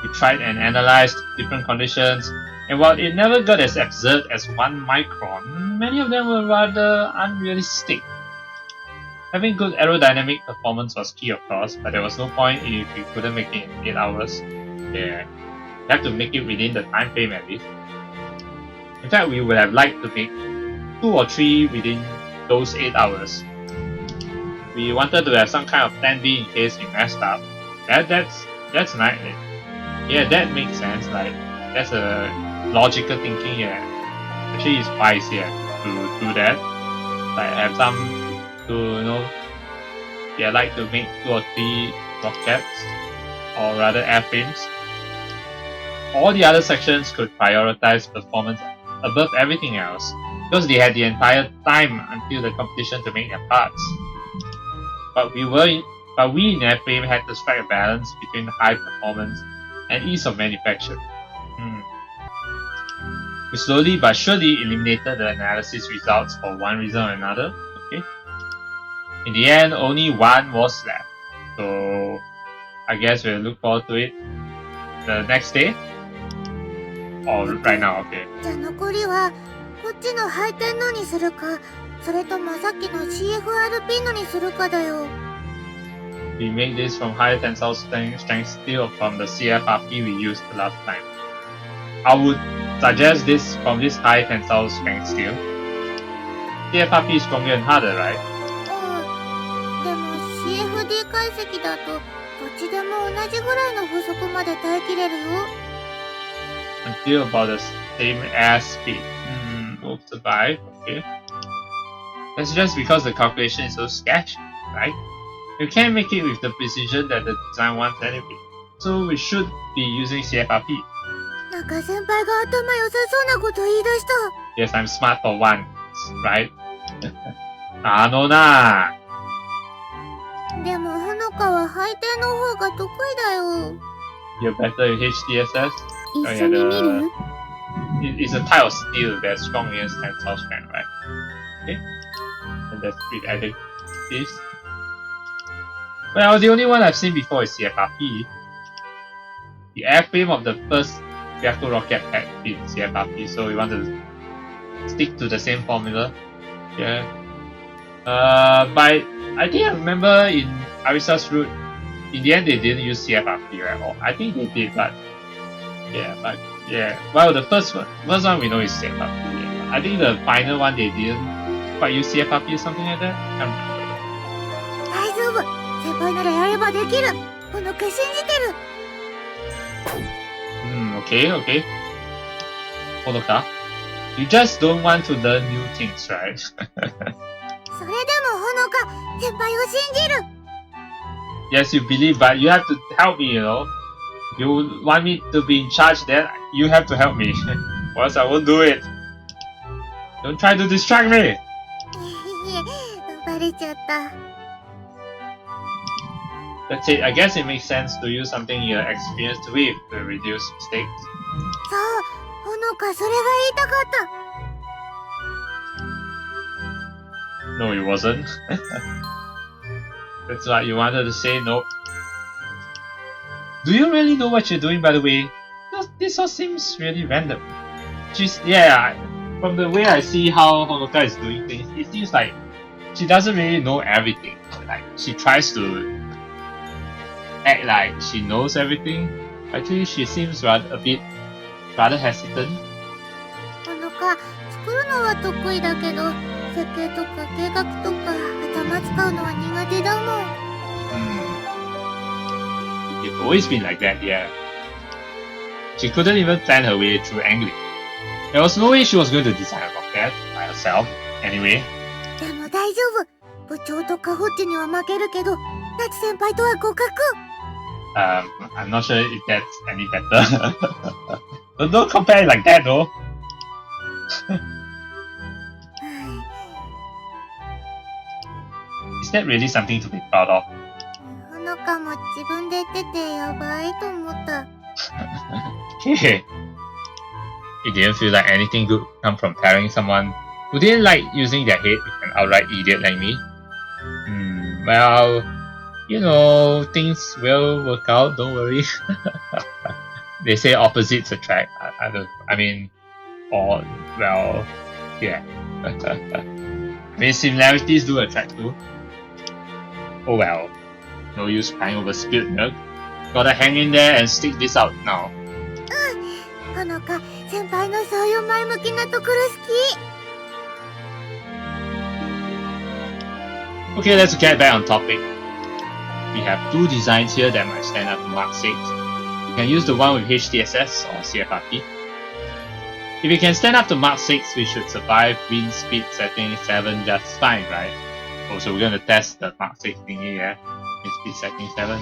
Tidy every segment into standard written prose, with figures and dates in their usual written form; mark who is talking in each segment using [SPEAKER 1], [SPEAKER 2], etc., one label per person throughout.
[SPEAKER 1] We tried and analyzed different conditions, and while it never got as absurd as 1 micron, many of them were rather unrealistic. Having good aerodynamic performance was key, of course, but there was no point if we couldn't make it in 8 hours. Yeah, we have to make it within the time frame at least. In fact, we would have liked to make 2 or 3 within those 8 hours. We wanted to have some kind of plan B in case we messed up. That's nice. Yeah, that makes sense. Like, that's a logical thinking. Yeah, actually, it's wise here to do that. Like, have some to like to make 2 or 3 rockets, or rather airframes. All the other sections could prioritize performance above everything else, because they had the entire time until the competition to make their parts. But we in Airframe had to strike a balance between high performance and ease of manufacture. We slowly but surely eliminated the analysis results for one reason or another. Okay. In the end, only 1 was left. So I guess we'll look forward to it the next day. Or right now, okay.
[SPEAKER 2] じゃあ残りはこっちの配点のにするか、それともさっきの CFR ピンのにするかだよ。
[SPEAKER 1] We make this from higher tensile strength steel from the CFRP we used last time. I would suggest this from this high tensile strength steel. CFRP is stronger and harder, right?
[SPEAKER 2] でも CFD 解析だとどっちでも同じぐらいの風速まで耐えきれるよ。
[SPEAKER 1] Until about the same as speed. Will survive, okay. That's just because the calculation is so sketchy, right? You can't make it with the precision that the design wants anyway. So we should be using CFRP.
[SPEAKER 2] なんか先輩が頭良さそうなこと言い出した。
[SPEAKER 1] Yes, I'm smart for once, right? あのな。
[SPEAKER 2] でもほのかは配点の方が得意だよ。
[SPEAKER 1] You're better in HTSS?
[SPEAKER 2] 一緒に見る？
[SPEAKER 1] It's a type of steel that's strong against tensile strength, right? Okay. And that's with added this. Well, the only one I've seen before is CFRP. The airframe of the first reactor rocket had been CFRP, so we want to stick to the same formula. Yeah. But I think I remember in Arisa's route, in the end they didn't use CFRP, right? Or I think they did, but yeah. Well, the first one we know is CFRP. Yeah. I think the final one they didn't quite use CFRP or something like that. I can't remember.
[SPEAKER 2] 大丈夫。先輩ならやればできる。ほのか信じてる。
[SPEAKER 1] Okay. Honoka, you just don't want to learn new things, right?
[SPEAKER 2] それでもほのか先輩を信じる。
[SPEAKER 1] Yes, you believe, but you have to help me, you know. You want me to be in charge, then you have to help me. Or else I won't do it. Don't try to distract me.
[SPEAKER 2] バレちゃった。
[SPEAKER 1] That's it. I guess it makes sense to use something you're experienced with to reduce mistakes.
[SPEAKER 2] そう、ほのかそれが言いたかった。
[SPEAKER 1] No, it wasn't. That's what you wanted to say, nope. Do you really know what you're doing, by the way? This all seems really random. From the way I see how Honoka is doing things, it seems like she doesn't really know everything. Like, she tries to act like she knows everything. Actually, she seems rather hesitant.
[SPEAKER 2] ほのか、作るのは得意だけど、設計とか計画とか頭使うのは苦手だもん。
[SPEAKER 1] You've always been like that, yeah. She couldn't even plan her way through angling. There was no way she was going to design a rocket by herself, anyway.
[SPEAKER 2] でも大丈夫。部長とかホッチには負けるけど、夏先輩とは互角。
[SPEAKER 1] I'm not sure if that's any better. Don't compare it like that, though. Is that really something to be proud of?
[SPEAKER 2] ほのかも自分で言っててやばいと思った。
[SPEAKER 1] Okay. It didn't feel like anything good would come from pairing someone who didn't like using their head with an outright idiot like me. Well, you know, things will work out, don't worry. they say opposites attract. I don't. I mean, or well, yeah. I mean, similarities do attract too. Oh well. No use crying over spilled milk. Gotta hang in there and stick this out now.
[SPEAKER 2] ほのか、先輩のそういう前向きなところ好き。
[SPEAKER 1] Okay, let's get back on topic. We have two designs here that might stand up to Mark 6. You can use the one with HTSS or CFRP. If we can stand up to Mark 6, we should survive wind speed setting 7 just fine, right? Oh, so we're going to test the Mark 6 thingy, yeah? Wind speed setting 7.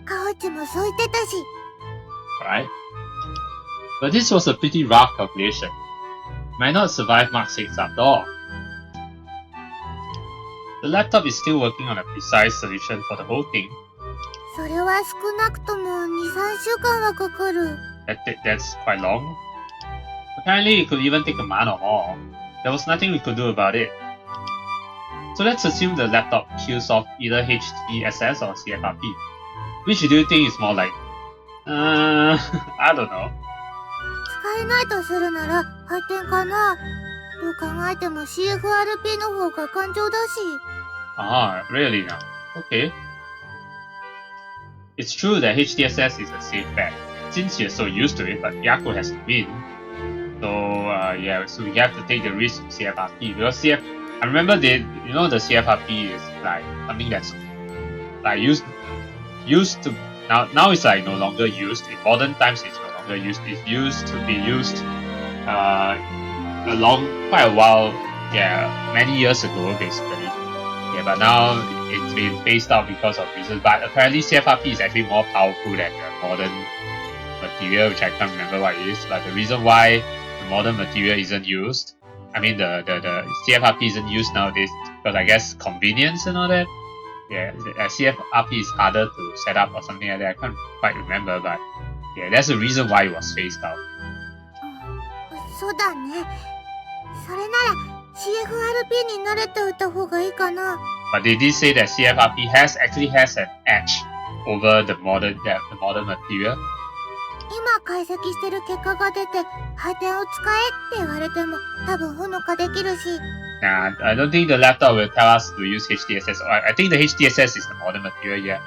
[SPEAKER 2] カオチもそう言ってたし。
[SPEAKER 1] Alright. But this was a pretty rough calculation. Might not survive Mark 6 after all. The laptop is still working on a precise solution for the whole thing.
[SPEAKER 2] それは少なくとも2、3週間はかかる。
[SPEAKER 1] That's quite long. Apparently, it could even take a month or more. There was nothing we could do about it. So let's assume the laptop kills off either HTSS or CFRP. Which do you think is more like? I don't know.
[SPEAKER 2] 使えないとするなら配点かな。どう考えても CFRP の方が頑丈だし。
[SPEAKER 1] Ah, really now? Okay. It's true that HTSS is a safe bet, since you're so used to it, but Yaku has to win. So, yeah, so we have to take the risk with CFRP, because I remember the CFRP is like something that's like used to, now it's like no longer used. In modern times it's no longer used. It used to be used quite a while, yeah, many years ago basically. Yeah, but now it's been phased out because of reasons. But apparently CFRP is actually more powerful than the modern material, which I can't remember what it is. But the reason why the modern material isn't used, I mean the CFRP isn't used nowadays, because I guess convenience and all that. Yeah, CFRP is harder to set up or something like that. I can't quite remember, but yeah, that's the reason why it was phased out.
[SPEAKER 2] そうだね。それなら CFRP に慣れておいた方がいいかな。
[SPEAKER 1] But they did say that CFRP actually has an edge over the modern material.
[SPEAKER 2] 今解析してる結果が出て配点を使えって言われても多分ほのかできるし。
[SPEAKER 1] Nah, I don't think the laptop will tell us to use HTSS. I think the HTSS is the modern material, yeah.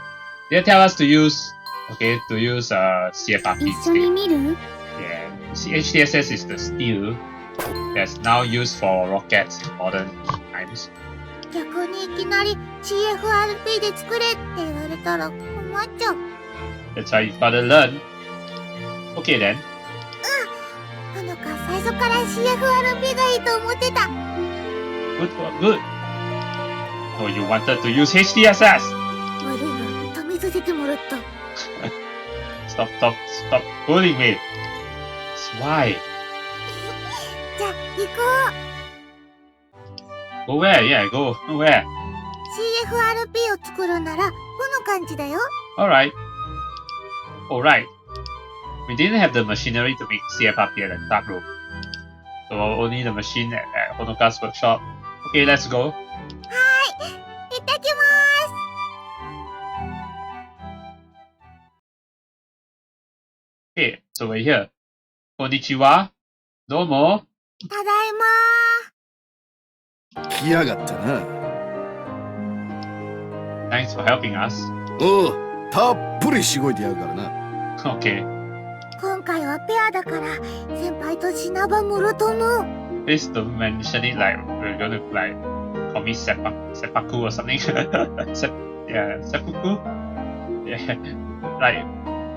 [SPEAKER 1] They'll tell us to use CFRP.
[SPEAKER 2] 一緒に見る？
[SPEAKER 1] Yeah, HTSS is the steel that's now used for rockets in modern times.
[SPEAKER 2] 逆にいきなり CFRP で作れって言われたら困っちゃう。
[SPEAKER 1] That's why you've gotta learn. Okay then.
[SPEAKER 2] ほのか最初から CFRP がいいと思ってた。
[SPEAKER 1] Good. Oh, you wanted to use HTSS.
[SPEAKER 2] 悪いな、試させてもらった。
[SPEAKER 1] Stop bullying me. Why?
[SPEAKER 2] じゃあ行こう。
[SPEAKER 1] Go where? Yeah, go. Where?
[SPEAKER 2] CFRP を作るならこの感じだよ。
[SPEAKER 1] Alright. We didn't have the machinery to make CFRP at the dark room. So only the machine at Honoka's workshop. Okay, let's go.
[SPEAKER 2] はい、行ってきます。
[SPEAKER 1] Okay, so we're here. Konnichiwa. Domo.
[SPEAKER 2] ただいま
[SPEAKER 3] 来やがったな。
[SPEAKER 1] Thanks for helping us.
[SPEAKER 3] おう、たっぷりしごいてやるからな。
[SPEAKER 1] Okay.
[SPEAKER 2] 今回はペアだから先輩と品場もろとも。
[SPEAKER 1] Please don't mention it like we're gonna like commit seppuku or something. Seppuku? Yeah. Like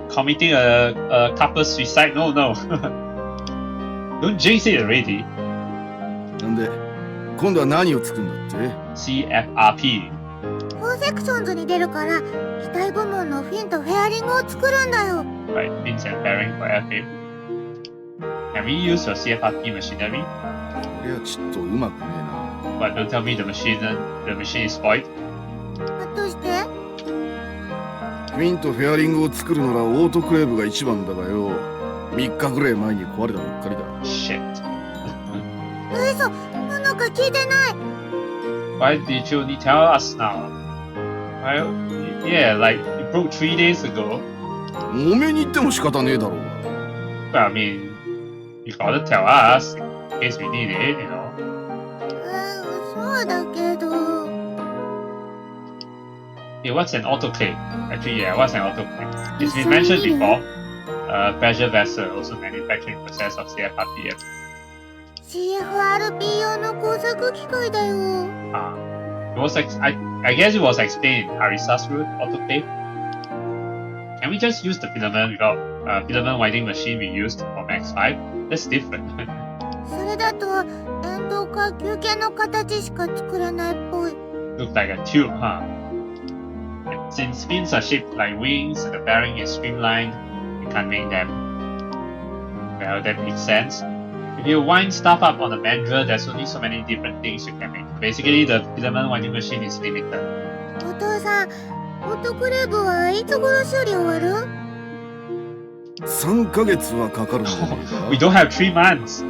[SPEAKER 1] committing a couple suicide? No. Don't jinx it already.
[SPEAKER 3] なんで、今度は何を作るんだって？
[SPEAKER 1] CFRP.
[SPEAKER 2] 4セクションズに出るから機体部門のフィンとフェアリングを作るんだよ。
[SPEAKER 1] Right, fins and fairing for airframe. Can we use your CFRP machinery?
[SPEAKER 3] こりゃちっとうまくねえな。
[SPEAKER 1] But don't tell me the machine is spoiled.
[SPEAKER 2] どうして？
[SPEAKER 3] フィンとフェアリングを作るならオートクレーブが一番だがよ。3日ぐらい前に壊れたばっかりだ。
[SPEAKER 1] Shit.
[SPEAKER 2] 嘘、ほのか聞いてない。
[SPEAKER 1] Why did you only tell us now? Well, yeah, like it broke 3 days ago.
[SPEAKER 3] おめえに言っても仕方ねえだろうが。
[SPEAKER 1] Well, I mean, you gotta tell us in case we need it, you know.
[SPEAKER 2] そうだけど。
[SPEAKER 1] Hey, what's an autoclave? Actually, yeah, what's an autoclave? It's been mentioned before. Pressure vessel, also manufacturing process of CFRPM.
[SPEAKER 2] CFRP 用の工作機械だよ。
[SPEAKER 1] It was I guess it was explained in Arisa's route autoclave. Can we just use the filament without filament winding machine we used for Max 5? That's different.
[SPEAKER 2] それだと円筒か球形の形しか作れないっぽい。
[SPEAKER 1] Looks like a tube, huh? And since fins are shaped like wings and the bearing is streamlined, you can't make them. Well, that makes sense. If you wind stuff up on a mandrel, there's only so many different things you can make. Basically, the filament winding machine is limited.
[SPEAKER 2] お父さん、オートクレーブはいつ頃処理終わる？
[SPEAKER 3] 3ヶ月はかかるんじゃねえか。
[SPEAKER 1] We don't have 3 months.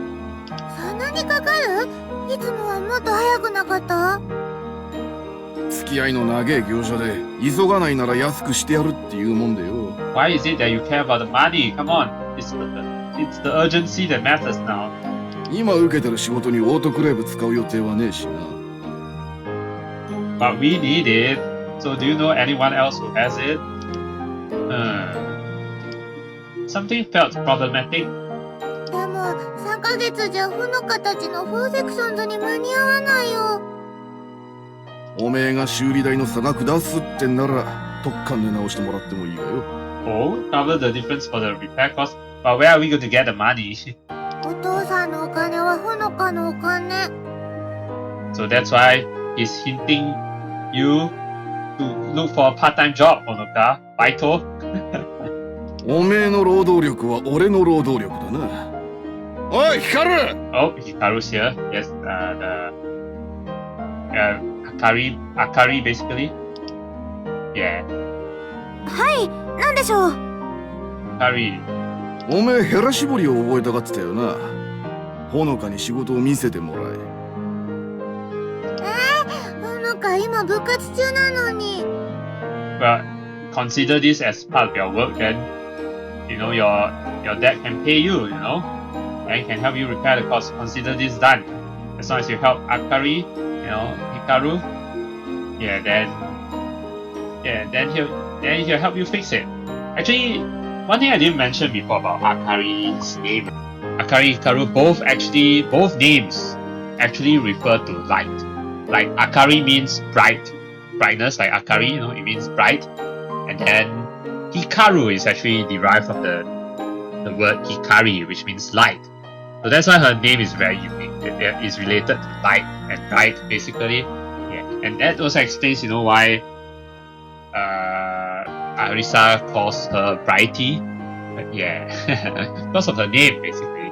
[SPEAKER 2] そんなにかかる？いつもはもっと早くなかった？
[SPEAKER 3] 付き合いの長え業者で急がないなら安くしてやるっていうもんでよ。
[SPEAKER 1] Why is it that you care about the money? Come on. It's the urgency that matters now.
[SPEAKER 3] 今受けてる仕事にオートクレーブ使う予定はねえしな。
[SPEAKER 1] But we need it. So do you know anyone else who has it? Something felt problematic.
[SPEAKER 2] でも3ヶ月じゃほのかたちの4セクションズに間に合わないよ。
[SPEAKER 3] おめえが修理代の差額出すってんなら特艦で直してもらってもいいがよ。
[SPEAKER 1] Oh, cover the difference for the repair cost. But where are we going to get the money?
[SPEAKER 2] お父さんのお金はほのかのお金。
[SPEAKER 1] So that's why he's hinting you to look for a part-time job, Honoka. Vital.
[SPEAKER 3] おめえの労働力は俺の労働力だな。おい、ヒカル！
[SPEAKER 1] Oh, Hikaru's here. Yes, Akari basically. Yeah.
[SPEAKER 2] はい、なんでしょう。
[SPEAKER 1] Akari.
[SPEAKER 3] おめえヘラ絞りを覚えたがってたよな。ほのかに仕事を見せてもらえ。
[SPEAKER 2] ほのか今部活中なのに。
[SPEAKER 1] But consider this as part of your work, then you know your dad can pay you, you know, and can help you repair the cost. Consider this done. As long as you help Akari, you know, Hikaru, then he'll help you fix it. Actually, one thing I didn't mention before about Akari's name, Akari, Hikaru, both names actually refer to light. Like Akari means brightness, like Akari, you know, it means bright. And then Hikaru is actually derived from the word Hikari, which means light. So that's why her name is very unique. It is related to light and bright, basically. Yeah, and that also explains, you know, why Arisa calls her Brighty. But yeah, because of her name, basically.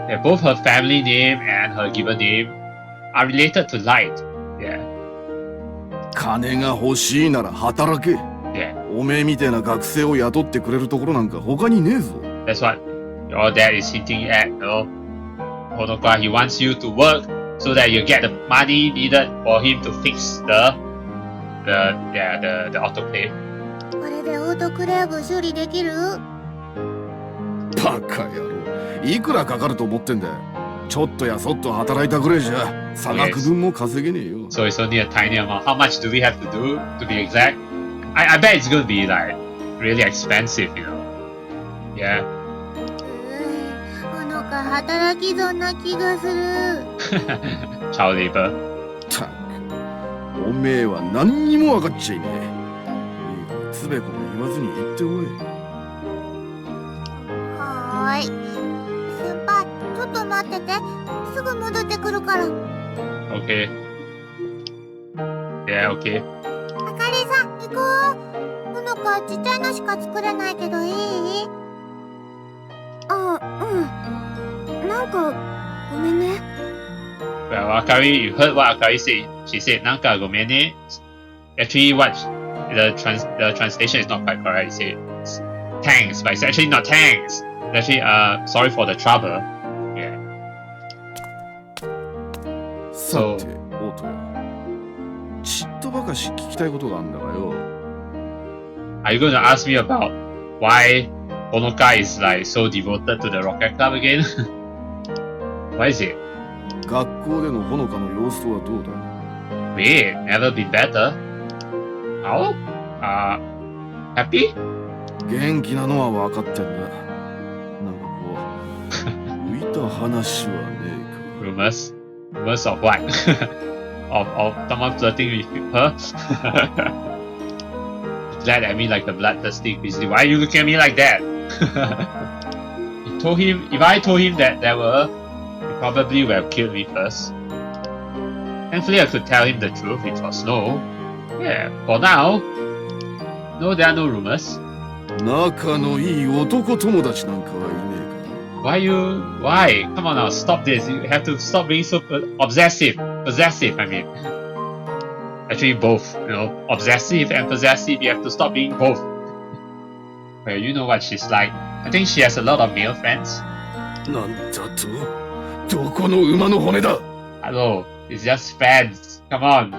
[SPEAKER 1] Yeah, both her family name and her given name are related to light. Yeah.
[SPEAKER 3] 金が欲しいなら働け。
[SPEAKER 1] Yeah.
[SPEAKER 3] おめえみたいな学生を雇ってくれるところなんか他にねえぞ。
[SPEAKER 1] That's what your dad is hinting at, you know. Honoka, he wants you to work so that you get the money needed for him to fix the autoclave.
[SPEAKER 2] これでオートクレーブ処理できる？
[SPEAKER 3] バカ野郎。いくらかかると思ってんだよ。ちょっとやそっと働いたぐらいじゃ差額分も稼げねえよ。
[SPEAKER 1] So it's only a tiny amount. How much do we have to do to be exact? I bet it's gonna be like really expensive, you know. Yeah.
[SPEAKER 2] ほのか働き損な気がする。
[SPEAKER 1] Child labor.
[SPEAKER 3] たく、おめえは何にも分かっちゃいねえ。いいからつべこべ言わずに言っておい。
[SPEAKER 2] はーい。先輩、ちょっと待ってて。すぐ戻ってくるから。
[SPEAKER 1] Okay. Yeah, okay.
[SPEAKER 2] あかりさん、行こう。ほのかちっちゃいのしか作れないけどいい？あ、うん。なんか、ごめんね。
[SPEAKER 1] Well, Akari, you heard what Akari said. She said, "Nanka gomene." Actually, the translation is not quite correct. It says thanks, but it's actually not thanks. It's actually sorry for the trouble. Yeah.
[SPEAKER 3] さて、オトヤ。ちっとばかし聞きたいことがあるんだがよ。
[SPEAKER 1] Are you going to ask me about why Honoka is like so devoted to the rocket club again? Why is it?
[SPEAKER 3] 学校でのほのかの様子とはどうだ？
[SPEAKER 1] Wait, never been better. How? Happy?
[SPEAKER 3] 元気なのは分かってんだ。なんかこう、浮いた話はねえか。
[SPEAKER 1] Rumors? Rumors of what? of someone flirting with her? Glad at me like a bloodthirsty grizzly. Why are you looking at me like that? If I told him that there were, he probably would have killed me first. Thankfully, I could tell him the truth, which was no. Yeah, for now, no, there are no rumors.
[SPEAKER 3] 仲のいい男友達なんかはいねえか。
[SPEAKER 1] Why? Come on now, stop this. You have to stop being so obsessive. Possessive, I mean. Actually, both. You know, obsessive and possessive, you have to stop being both. Well, you know what she's like. I think she has a lot of male friends.
[SPEAKER 3] なんだと？どこの馬の骨だ？
[SPEAKER 1] Hello, it's just fans. Come on.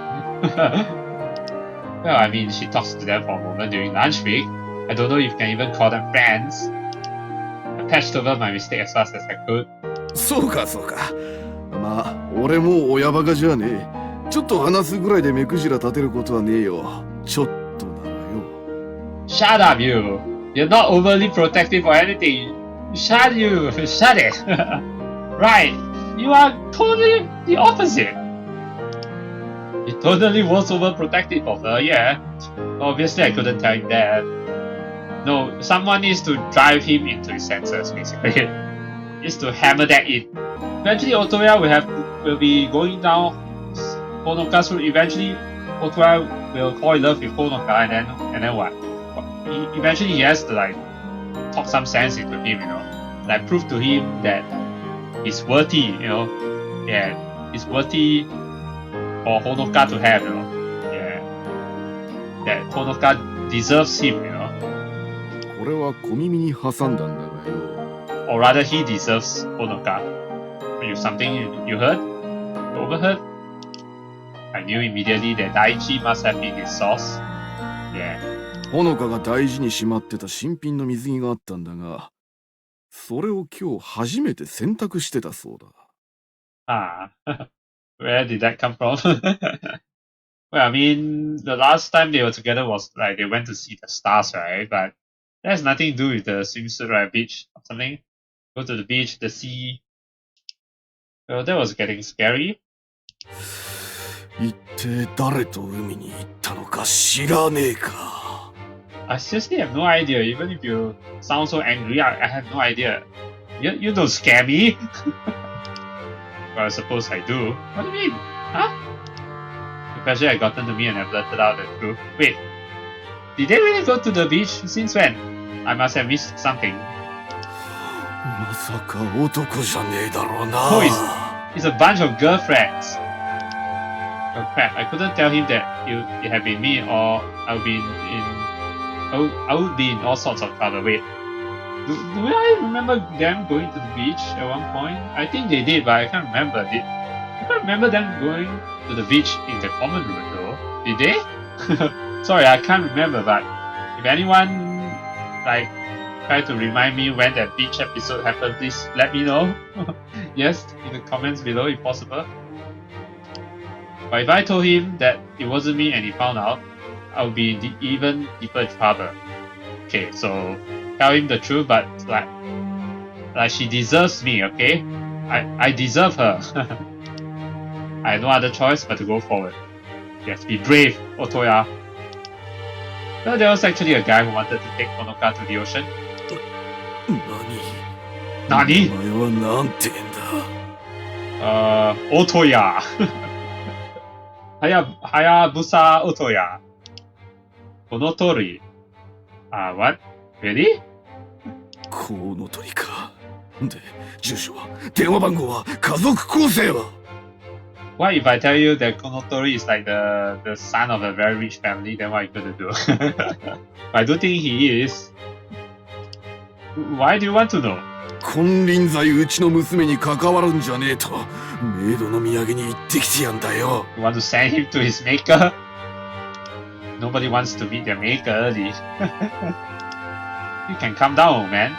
[SPEAKER 1] Well, I mean, she talks to them for a moment during lunch break. I don't know if you can even call them friends. I patched over my mistake as fast as I could.
[SPEAKER 3] そうかそうか。まあ、俺も親バカじゃねえ。ちょっと話すぐらいで目くじら立てることはねえよ。ちょっとならよ。
[SPEAKER 1] Shut up, you! You're not overly protective or anything. Shut it! Right, you are totally the opposite. He totally was overprotective of her, yeah. Obviously, I couldn't tell him that. No, someone needs to drive him into his senses, basically. Needs to hammer that in. Eventually, Otoya will be going down Honoka's route. Eventually, Otoya will fall in love with Honoka, and then what? Eventually, he has to like talk some sense into him, you know, like prove to him that he's worthy, you know. Yeah, he's worthy for Honoka to have, you know. Yeah, that Honoka deserves him, you know.
[SPEAKER 3] これは小耳に挟んだんだがよ。
[SPEAKER 1] Or rather, he deserves Honoka. You something you heard? You overheard? I knew immediately that Daichi must have been his source. Yeah.
[SPEAKER 3] ほのかが大事にしまってた新品の水着があったんだが、それを今日初めて洗濯してたそうだ。
[SPEAKER 1] Ah, where did that come from? Well, I mean, the last time they were together was like they went to see the stars, right? But that has nothing to do with the swimsuit, right? Beach or something. Go to the beach, the sea. Well, that was getting scary.
[SPEAKER 3] 一体誰と海に行ったのか知らねえか。
[SPEAKER 1] I seriously have no idea. Even if you sound so angry, I have no idea. You don't scare me. Well, I suppose I do. What do you mean? Huh? The pressure had gotten to me and I blurted out the truth. Wait, did they really go to the beach? Since when? I must have missed something.
[SPEAKER 3] まさか男じゃねえだろうな。
[SPEAKER 1] Oh, it's a bunch of girlfriends. Oh crap, I couldn't tell him that it had been me or I would be in all sorts of trouble. Wait, do I remember them going to the beach at one point? I think they did, but I can't remember. I can't remember them going to the beach in the common room though. Did they? Sorry, I can't remember, but if anyone like try to remind me when that beach episode happened, please let me know. Yes, in the comments below if possible. But if I told him that it wasn't me and he found out, I would be in even deeper trouble. Okay, so tell him the truth, but like she deserves me, okay? I deserve her. I had no other choice but to go forward. Yes, be brave, Otoya. Well, there was actually a guy who wanted to take Honoka to the ocean. 何？
[SPEAKER 3] お前はなんて言うんだ。
[SPEAKER 1] Otoya. Hayabusa Otoya. この通り。What? Really?
[SPEAKER 3] コウノトリか。で、住所は、電話番号は、家族構成は。
[SPEAKER 1] What if I tell you that Konotori is like the son of a very rich family? Then what are you gonna do? I don't think he is. Why do you want to know?
[SPEAKER 3] 金輪際うちの娘に関わるんじゃねえと、メイドの土産に行ってきてやんだよ。
[SPEAKER 1] You want to send him to his maker? Nobody wants to meet their maker early. You can calm down, old man.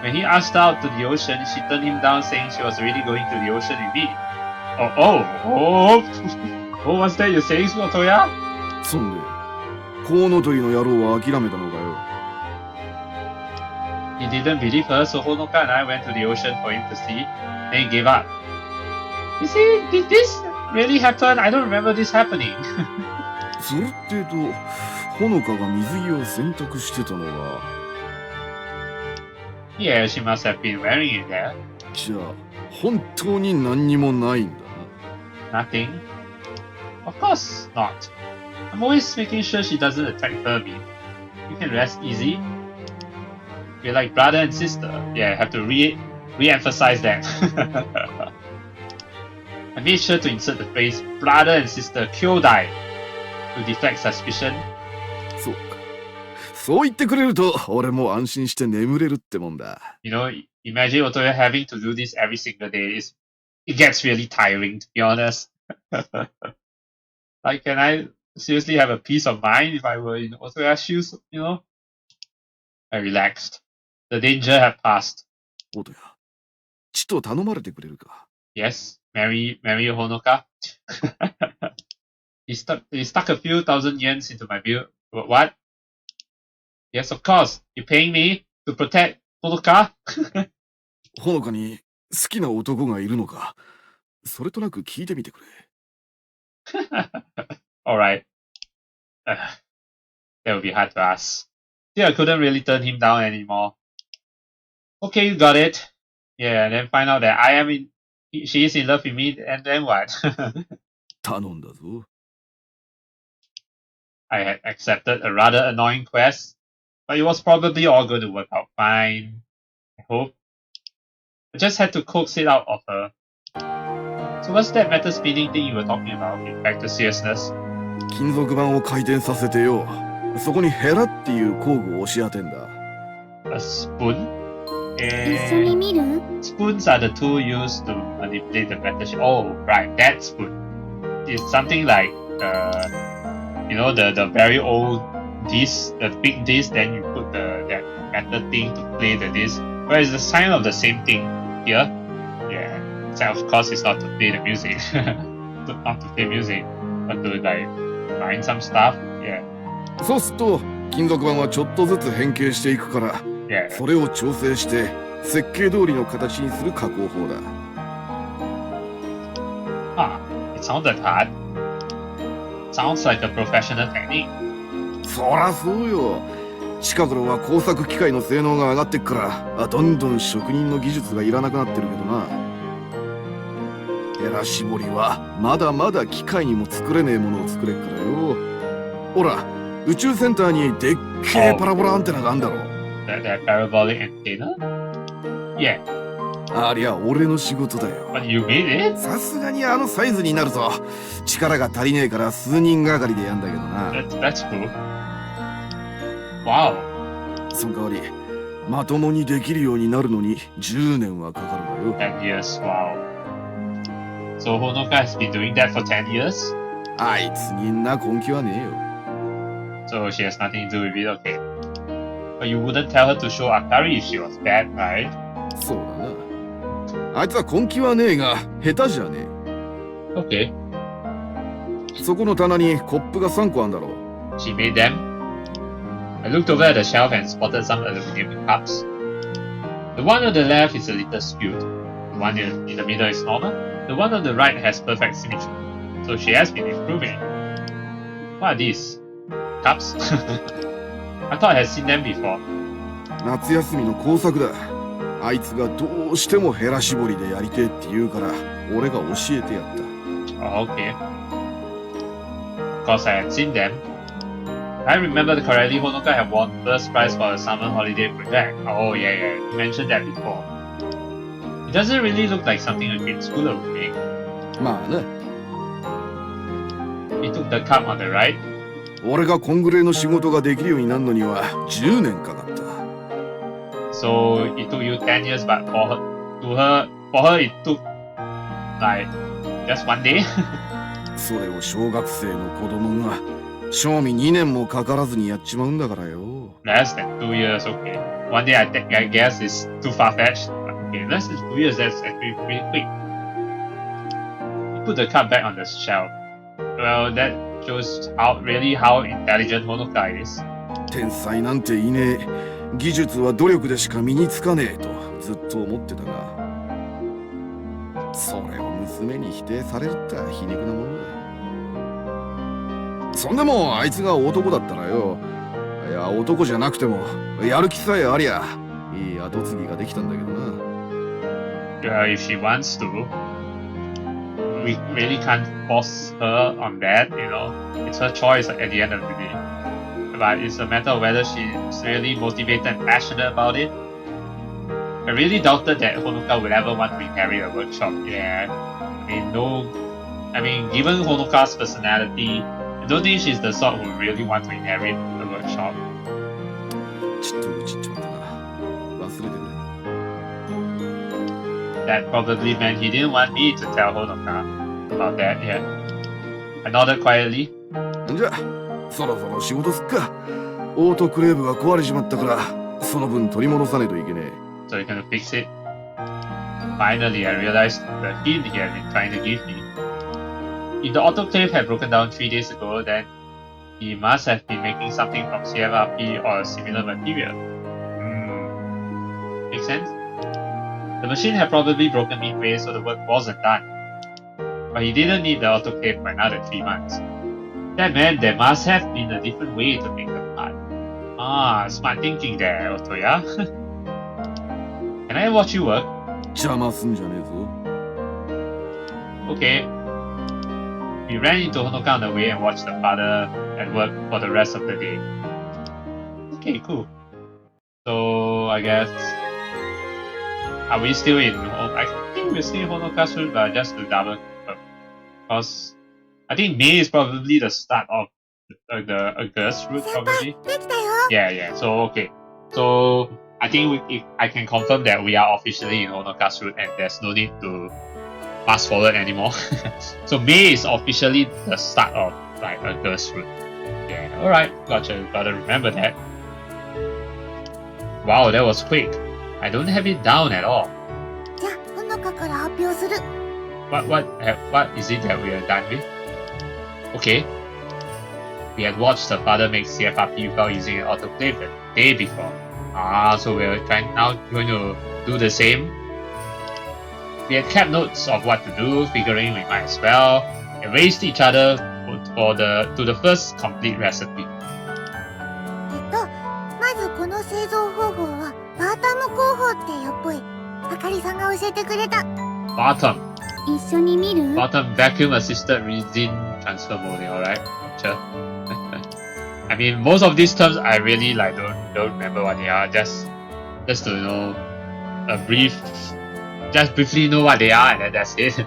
[SPEAKER 1] When he asked out to the ocean, she turned him down, saying she was really going to the ocean with me. Oh, what's that you're saying, Otoya?
[SPEAKER 3] そんで、コウノトリの野郎は諦めたのかよ。
[SPEAKER 1] He didn't believe her, so Honoka and I went to the ocean for him to see. Then he gave up. You see, did this really happen? I don't remember this happening.
[SPEAKER 3] それってほのかが水着を選択してたのは。
[SPEAKER 1] Yeah, she must have been wearing it there.
[SPEAKER 3] じゃあ、本当に何にもないんだな。
[SPEAKER 1] Nothing? Of course not. I'm always making sure she doesn't attack Furby. You can rest easy. We're like brother and sister. Yeah, I have to re-emphasize that. I made sure to insert the phrase brother and sister Kyodai to deflect suspicion.
[SPEAKER 3] そうか。そう言ってくれると、俺も安心して眠れるってもんだ。
[SPEAKER 1] You know, imagine Otoya having to do this every single day. It gets really tiring, to be honest. Like, can I seriously have a peace of mind if I were in Otoya's shoes, you know? I relaxed. The danger had passed.
[SPEAKER 3] おとや、ちと頼まれてくれるか。
[SPEAKER 1] Yes, marry Honoka. He stuck a few thousand yens into my bill. What? Yes, of course. You're paying me to protect Honoka?
[SPEAKER 3] ほのかに好きな男がいるのか。それとなく聞いてみてくれ。
[SPEAKER 1] Alright. That would be hard to ask. Yeah, I couldn't really turn him down anymore. Okay, you got it. Yeah, and then find out that she is in love with me, and then what?
[SPEAKER 3] 頼んだぞ。
[SPEAKER 1] I had accepted a rather annoying quest, but it was probably all going to work out fine. I hope. I just had to coax it out of her. So what's that metal spinning thing you were talking about? Back to seriousness.
[SPEAKER 3] 金属板を回転させてよ。そこにヘラっていう工具を押し当てんだ。
[SPEAKER 1] A spoon?
[SPEAKER 2] 一緒に見る？
[SPEAKER 1] Spoons are the tool used to manipulate the metal shape. Oh, right, that spoon. It's something like, you know, the very old disc, the big disc, then you put that metal thing to play the disc. Well, it's the sign of the same thing here. Yeah. So of course it's not to play the music. Not to play music, but to like find some stuff. Yeah.
[SPEAKER 3] そうすると金属板はちょっとずつ変形していくから、
[SPEAKER 1] Yeah.
[SPEAKER 3] それを調整して設計通りの形にする加工法だ。
[SPEAKER 1] It sounded hard. Sounds like a professional technique.
[SPEAKER 3] そらそうよ。近頃は工作機械の性能が上がってっからどんどん職人の技術がいらなくなってるけどな。ヘラ絞りはまだまだ機械にも作れねえものを作れっからよ。ほら、宇宙センターにでっけえパラボラアンテナがあんだろ。
[SPEAKER 1] That parabolic antenna? Yeah.
[SPEAKER 3] ありゃ俺の仕事だよ。
[SPEAKER 1] But you made it?
[SPEAKER 3] さすがにあのサイズになると力が足りねえから数人がかりでやんだけどな。
[SPEAKER 1] That's cool. Wow.
[SPEAKER 3] その代わりまともにできるようになるのに10年はかかるんだよ。
[SPEAKER 1] 10 years, wow. So Honoka has been doing that for 10 years?
[SPEAKER 3] あいつにんな根気はねえよ。
[SPEAKER 1] So she has nothing to do with it, okay. But you wouldn't tell her to show Akari if she was bad, right?
[SPEAKER 3] そうだな。あいつは根気はねえが下手じゃね
[SPEAKER 1] え。Okay.
[SPEAKER 3] そこの棚にコップが3個あんだろ。
[SPEAKER 1] She made them. I looked over at the shelf and spotted some aluminum cups. The one on the left is a little skewed. The one in the middle is normal. The one on the right has perfect symmetry. So she has been improving. What are these? Cups? I thought I had seen them before.
[SPEAKER 3] 夏休みの工作だ。あいつがどうしてもヘラ絞りでやりてえって言うから俺が教えてやった。
[SPEAKER 1] Oh, okay. Of course I had seen them. I remember correctly, Honoka had won first prize for a summer holiday project. Oh yeah, you mentioned that before. It doesn't really look like something a grade schooler would make.
[SPEAKER 3] まあね。
[SPEAKER 1] He took the cup on the right.
[SPEAKER 3] 俺がコングレの仕事ができるようになるのには10年かかった。
[SPEAKER 1] So it took you 10 years, but for her it took like just one day.
[SPEAKER 3] それを小学生の子供が賞味2年もかからずにやっちまうんだからよ。
[SPEAKER 1] Less than 2 years, okay. One day I guess is too far-fetched. Okay, less than 2 years, that's actually pretty quick. He put the card back on the shelf. Well, that shows how intelligent Honoka is.
[SPEAKER 3] 天才なんていねえ。技術は努力でしか身につかねえとずっと思ってたが、それを娘に否定されるって皮肉なものだ。そんでもあいつが男だったらよ、いや男じゃなくてもやる気さえありゃいい後継ぎができたんだけどな。
[SPEAKER 1] If she wants to, we really can't force her on that, you know. It's her choice at the end of the day. But it's a matter of whether she's really motivated and passionate about it. I really doubted that Honoka would ever want to inherit a workshop. Yeah, given Honoka's personality, I don't think she's the sort who really want to inherit the workshop.
[SPEAKER 3] ちっとうちっちまったな。忘れてくれ。
[SPEAKER 1] That probably meant he didn't want me to tell Honoka about that. Yeah, I nodded quietly.
[SPEAKER 3] じゃあそろそろ仕事すっか。オートクレーブが壊れちまったからその分取り戻さねえといけねえ。
[SPEAKER 1] So you're gonna fix it? Finally, I realized the hint he had been trying to give me. If the autoclave had broken down 3 days ago, then he must have been making something from CFRP or a similar material. Makes sense? The machine had probably broken midway, so the work wasn't done. But he didn't need the autoclave for another 3 months. That meant there must have been a different way to make the part. Smart thinking there, Otoya. Can I watch you work?
[SPEAKER 3] 邪魔すんじゃねえぞ。
[SPEAKER 1] Okay. We ran into Honoka on the way and watched the father at work for the rest of the day. Okay, cool. So, I guess... Are we still in... I think we're still in Honoka's route, but just to double confirm. Because... I think May is probably the start of the August route, probably. Yeah, so, okay. So, I think I can confirm that we are officially in Honoka's route and there's no need to fast forward anymore. So May is officially the start of like August route. Yeah, alright, gotta remember that. Wow, that was quick. I don't have it down at all.
[SPEAKER 2] じゃあ、ほのかから発表する。
[SPEAKER 1] What is it that we are done with? Okay. We had watched the father make CFRP without using an autoclave the day before. So we're going to do the same. We had kept notes of what to do, figuring we might as well, and raced each other to the first complete recipe.
[SPEAKER 2] まずこの製造方法はバータム工法ってやっぽい。あかりさんが教えてくれた。
[SPEAKER 1] Bottom.
[SPEAKER 2] 一緒に見る？
[SPEAKER 1] Bottom vacuum assisted resin transfer molding, alright? Sure. I mean, most of these terms I really like don't remember what they are. Just to know just briefly know what they are and then that's it.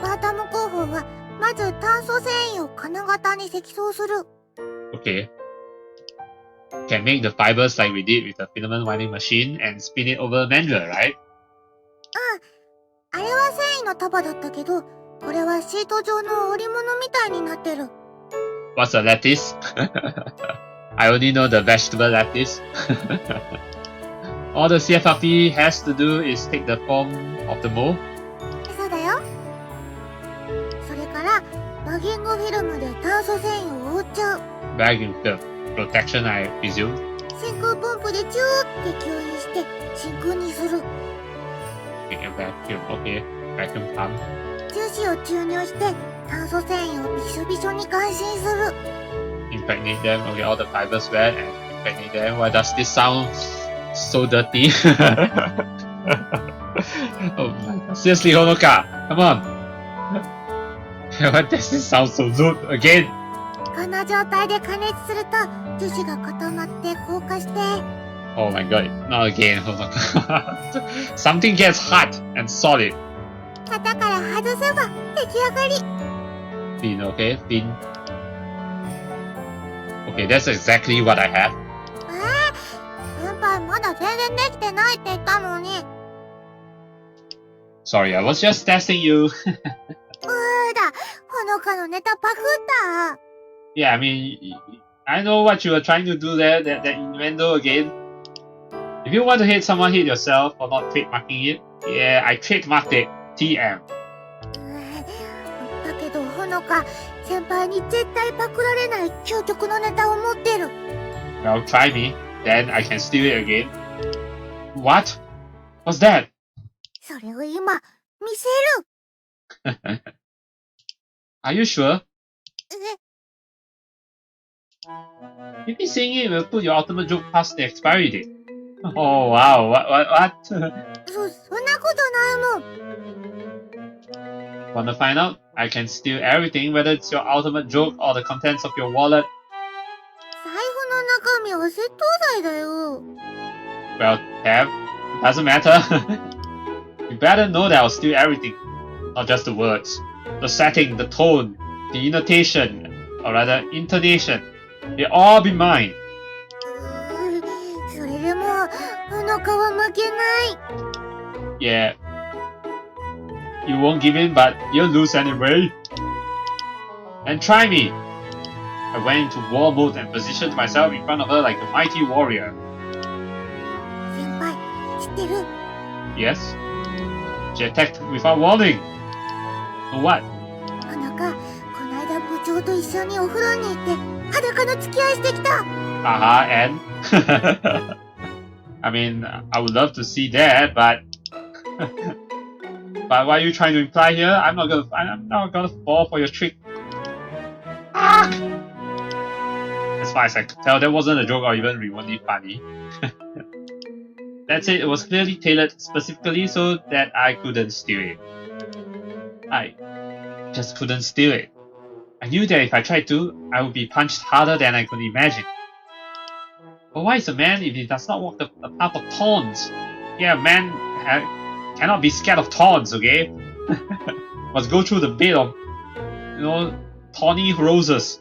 [SPEAKER 2] バータム工法はまず炭素繊維を金型に積層する。
[SPEAKER 1] Okay. Can make the fibers like we did with the filament winding machine and spin it over manual, right?
[SPEAKER 2] あれは繊維の束だったけど、これはシート状の織物みたいになってる。
[SPEAKER 1] What's a lattice? I only know the vegetable lattice. All the CFRP has to do is take the form of the mold.
[SPEAKER 2] そうだよ。それからバギングフィルムで炭素繊維を覆っちゃう。
[SPEAKER 1] Bagging film. Protection, I presume.
[SPEAKER 2] 真空ポンプでチューって吸引して真空にする。
[SPEAKER 1] Make a vacuum, okay. Vacuum pump.
[SPEAKER 2] 樹脂を注入して炭素繊維をびしょびしょに乾浸する。
[SPEAKER 1] Impregnate them, okay, all the fibers wet and impregnate them. Why does this sound so dirty? Oh my god. Seriously, Honoka, come on. Why does this sound so rude again?
[SPEAKER 2] この状態で加熱すると樹脂が固まって硬化して。
[SPEAKER 1] Oh my god, not again, Honoka. Something gets hot and solid.
[SPEAKER 2] 型から外せば出来上がり。
[SPEAKER 1] Thin, okay, thin. Okay, that's exactly what I have.
[SPEAKER 2] 先輩まだ全然できてないって言ったのに。
[SPEAKER 1] Sorry, I was just testing you.
[SPEAKER 2] ほのかのネタパクった。
[SPEAKER 1] Yeah, I mean, I know what you were trying to do there, that innuendo again. If you want to hate someone, hate yourself for not trademarking it. Yeah, I trademarked it. TM.
[SPEAKER 2] だけどほのか先輩に絶対パクられない究極のネタを持ってる。
[SPEAKER 1] Well, try me. Then I can steal it again. What? What's that?
[SPEAKER 2] それを今見せる。
[SPEAKER 1] Are you sure?
[SPEAKER 2] え
[SPEAKER 1] Maybe saying it will put your ultimate joke past the expiry date. Oh wow, what?
[SPEAKER 2] そんなことないもん。
[SPEAKER 1] Wanna find out? I can steal everything, whether it's your ultimate joke or the contents of your wallet.
[SPEAKER 2] 財布の中身は窃盗罪だよ。
[SPEAKER 1] Well, Tab, it doesn't matter. You better know that I'll steal everything. Not just the words. The setting, the tone, the intonation, or rather intonation. They'll all be mine.
[SPEAKER 2] それでもほのかは負けない。
[SPEAKER 1] Yeah. You won't give in, but you'll lose anyway. And try me. I went into war mode and positioned myself in front of her like a mighty warrior.
[SPEAKER 2] 先輩、知ってる？
[SPEAKER 1] Yes? She attacked without warning. So what?
[SPEAKER 2] ほのか、この間部長と一緒にお風呂に行って裸の付き合いしてきた。
[SPEAKER 1] And? I mean, I would love to see that, but... But what are you trying to imply here? I'm not gonna fall for your trick. Ah! As far as I could tell, that wasn't a joke or even remotely funny. That's it, it was clearly tailored specifically so that I couldn't steal it. I just couldn't steal it. I knew that if I tried to, I would be punched harder than I could imagine. But why is a man if he does not walk the path of thorns? Yeah, a man cannot be scared of thorns, okay? Must go through the bed of, thorny roses.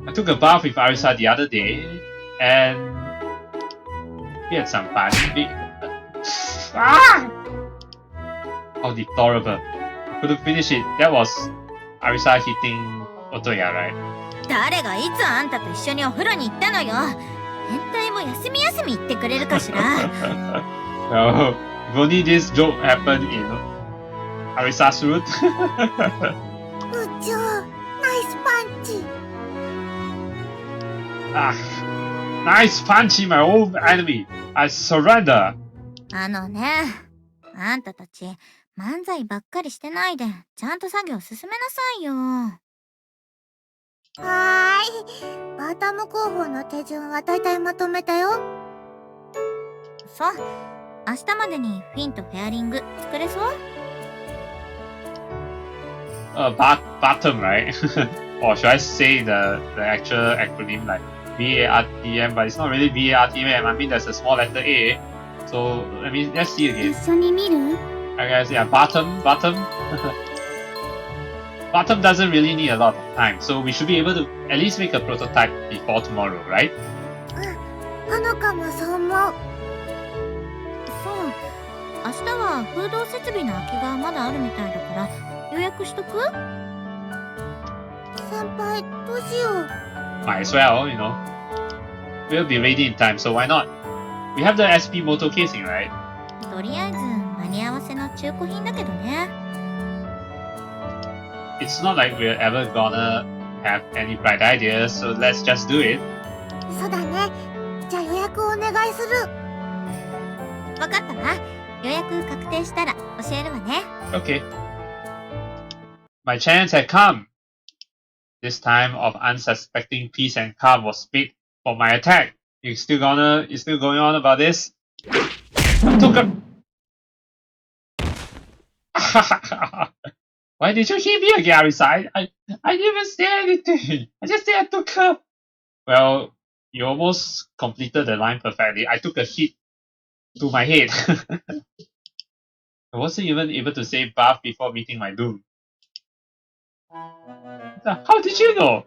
[SPEAKER 1] I took a bath with Arisa the other day, and we had some fun. How deplorable. Couldn't finish it. That was Arisa hitting Otoya, right?
[SPEAKER 4] 誰がいつあんたと一緒にお風呂に行ったのよ。変態も休み休み言ってくれるかしら。
[SPEAKER 1] Well, if only this joke happened in Arisa's route.
[SPEAKER 2] 部長、ナイスパンチ。
[SPEAKER 1] Nice punching my old enemy. I surrender.
[SPEAKER 4] あのね、あんたたち漫才ばっかりしてないで、ちゃんと作業進めなさいよ。
[SPEAKER 2] はーい。バータム工法の手順は大体まとめたよ。
[SPEAKER 4] そう、明日までにフィンとフェアリング作れそう？
[SPEAKER 1] Bottom, right? Or should I say the actual acronym like BARTM, but it's not really BARTM. I mean, there's a small letter A. So, let's see again.
[SPEAKER 2] 一緒に見る？
[SPEAKER 1] I guess, yeah, bottom. Bottom doesn't really need a lot of time, so we should be able to at least make a prototype before tomorrow, right?
[SPEAKER 2] ほのかもそう思う。
[SPEAKER 4] そう、明日は風洞設備の空きがまだあるみたいだから予約しとく？
[SPEAKER 2] 先輩、どうしよう。
[SPEAKER 1] Might as well, We'll be ready in time, so why not? We have the SP motor casing, right?
[SPEAKER 4] とりあえず間に合わせの中古品だけどね。
[SPEAKER 1] It's not like we're ever gonna have any bright ideas, so let's just do it.
[SPEAKER 2] そうだね。じゃあ予約をお願いする。
[SPEAKER 4] わかったわ。予約確定したら教えるわね。
[SPEAKER 1] Okay. My chance had come. This time of unsuspecting peace and calm was paid for my attack. You still going on about this? Why did you hit me again, Arisa? I didn't even say anything. I just said I took her. Well, you almost completed the line perfectly. I took a hit to my head. I wasn't even able to say bath before meeting my doom. How did you know?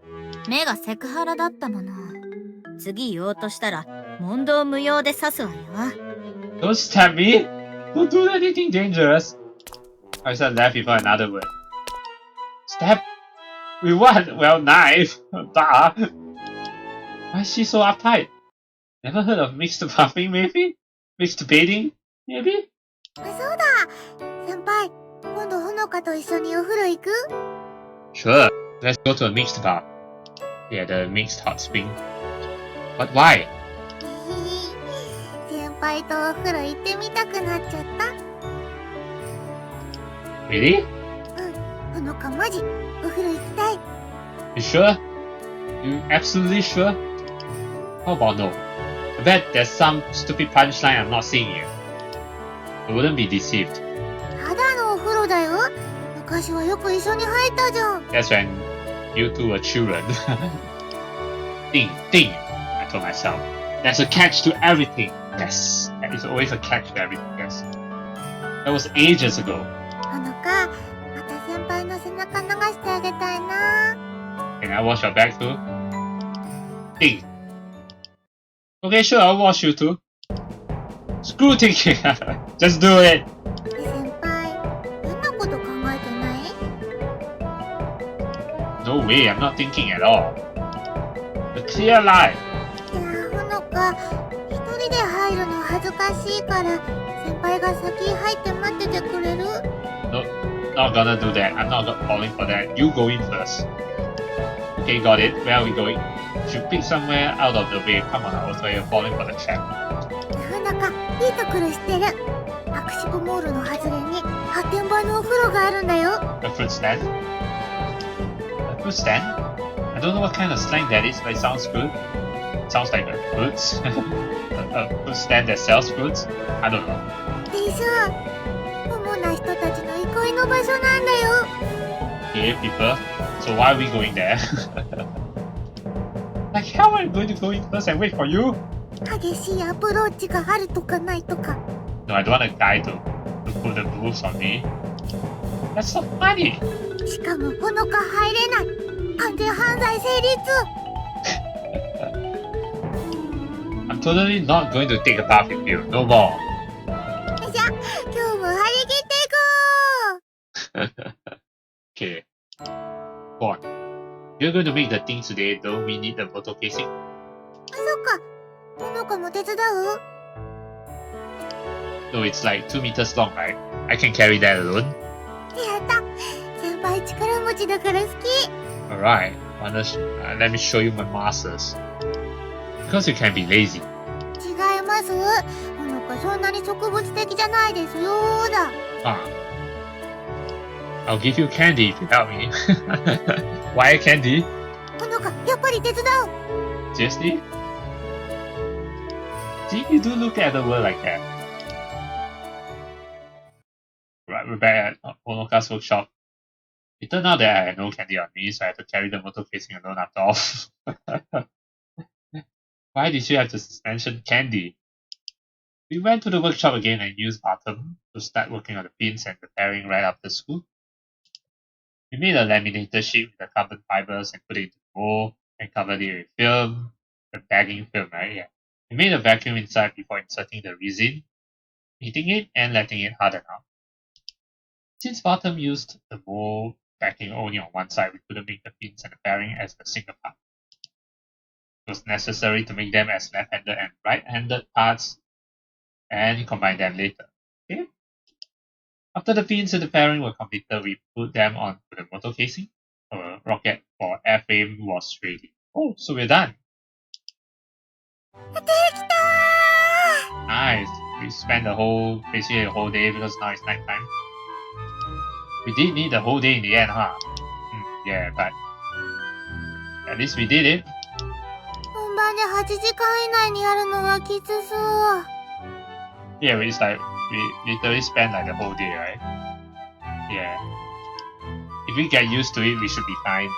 [SPEAKER 4] 目がセクハラだったもの。次言おうとしたら問答無用で刺すわよ。
[SPEAKER 1] Don't stab me! Don't do anything dangerous! Arisa laughed before another word. Stab? With what? Well, knife. Duh. Why is she so uptight? Never heard of mixed bathing, maybe? Mixed bathing, maybe?
[SPEAKER 2] そうだ先輩、今度ほのかと一緒にお風呂行く？
[SPEAKER 1] Sure. Let's go to a mixed bath. Yeah, the mixed hot spring. But why?
[SPEAKER 2] 先輩とお風呂行ってみたくなっちゃった。
[SPEAKER 1] Really?
[SPEAKER 2] ほのかマジお風呂行きたい。
[SPEAKER 1] You sure? You absolutely sure? How about no? I bet there's some stupid punchline I'm not seeing here. I wouldn't be deceived.
[SPEAKER 2] ただのお風呂だよ。昔はよく一緒に入ったじゃん。
[SPEAKER 1] That's when you two were children. Ding, I told myself. There's a catch to everything. Yes, there is always a catch to everything. Yes. That was ages ago.
[SPEAKER 2] ほのか、また先輩の背中流してあげたいな。
[SPEAKER 1] Can I wash your back too? Ding. Okay, sure, I'll wash you too. Screw thinking. Just do it.
[SPEAKER 2] 先輩、変なこと考えてない？
[SPEAKER 1] No way, I'm not thinking at all. The clear lie.
[SPEAKER 2] いや、ほのか、一人で入るの恥ずかしいから、先輩が先入って待っててくれる？
[SPEAKER 1] No, not gonna do that. I'm not falling for that. You go in first. Okay, got it. Where are we going? Should pick somewhere out of the way. Come on, Otoya, you're falling for the trap.
[SPEAKER 2] ほのか、いいところ知ってる。アクシコモールの外れに発展場のお風呂があるんだよ。
[SPEAKER 1] A fruit stand? A fruit stand? I don't know what kind of slang that is, but it sounds good. It sounds like a fruits. a fruit stand that sells fruits? I don't know.
[SPEAKER 2] でしょ。主な人たちの憩いの場所なんだよ。
[SPEAKER 1] Okay, people. So why are we going there? Like, how are we going to go in first and wait for you?
[SPEAKER 2] 激しいアプローチがあるとかないとか。
[SPEAKER 1] No, I don't want a guy to put the rules on me. That's so funny.
[SPEAKER 2] しかもほのか入れない。完全犯罪成立。
[SPEAKER 1] I'm totally not going to take a bath with you. No more.
[SPEAKER 2] じゃあ、今日も張り切っていこう。
[SPEAKER 1] Okay. Go on. You're going to make the thing today, though we need the photo casing.
[SPEAKER 2] そっか。ほのかも手伝う？
[SPEAKER 1] No, it's like 2 meters long, right? I can carry that alone.
[SPEAKER 2] やった。先輩力持ちだから好き。
[SPEAKER 1] Alright. Let me show you my masters. Because you can be lazy.
[SPEAKER 2] 違います。ほのかそんなに植物的じゃないですよーだ。
[SPEAKER 1] I'll give you candy if you help me. Why candy?
[SPEAKER 2] ほのかやっぱり手伝う。
[SPEAKER 1] Seriously? See, you do look at the world like that. Right, we're back at Honoka's workshop. It turned out that I had no candy on me, so I had to carry the motor casing alone after all. Why did you have to mention candy? We went to the workshop again and used Autumn to start working on the pins and the pairing right after school. We made a laminated sheet with the carbon fibers and put it into the mold and covered it with film, the bagging film, right? Yeah. We made a vacuum inside before inserting the resin, heating it and letting it harden out. Since Bottom used the mold backing only on one side, we couldn't make the pins and the pairing as a single part. It was necessary to make them as left-handed and right-handed parts and combine them later. Okay? After the pins and the pairing were completed, we put them onto the motor casing. Our rocket for airframe was ready. Oh, so we're done.
[SPEAKER 2] できたー。
[SPEAKER 1] Nice. We spent basically the whole day because now it's night time. We did need the whole day in the end, huh? Yeah, but at least we did it.
[SPEAKER 2] 本番で8時間以内にやるのはきつそう。
[SPEAKER 1] Yeah, it's like we literally spent like the whole day, right? Yeah. If we get used to it, we should be fine.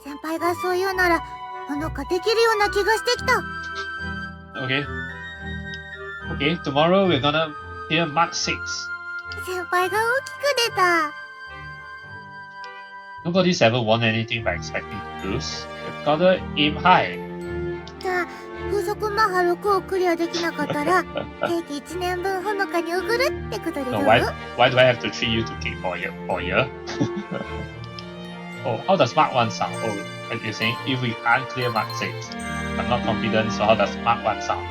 [SPEAKER 2] 先輩がそう言うなら、ほのかできるような気がしてきた。
[SPEAKER 1] Okay. Okay, tomorrow we're gonna hear Mark 6.
[SPEAKER 2] 先輩が大きく出た。
[SPEAKER 1] Nobody's ever won anything by expecting to lose. You've gotta aim high.
[SPEAKER 2] じゃあ、風速マッハ6をクリアできなかったら、ケーキ1年分ほのかに送るってことでど
[SPEAKER 1] No,
[SPEAKER 2] う？
[SPEAKER 1] why do I have to treat you to cake for a year? Oh, how does Mark 1 sound? Oh, like you're saying, if we can't clear Mark 6. I'm not confident, so how does Mark 1 sound?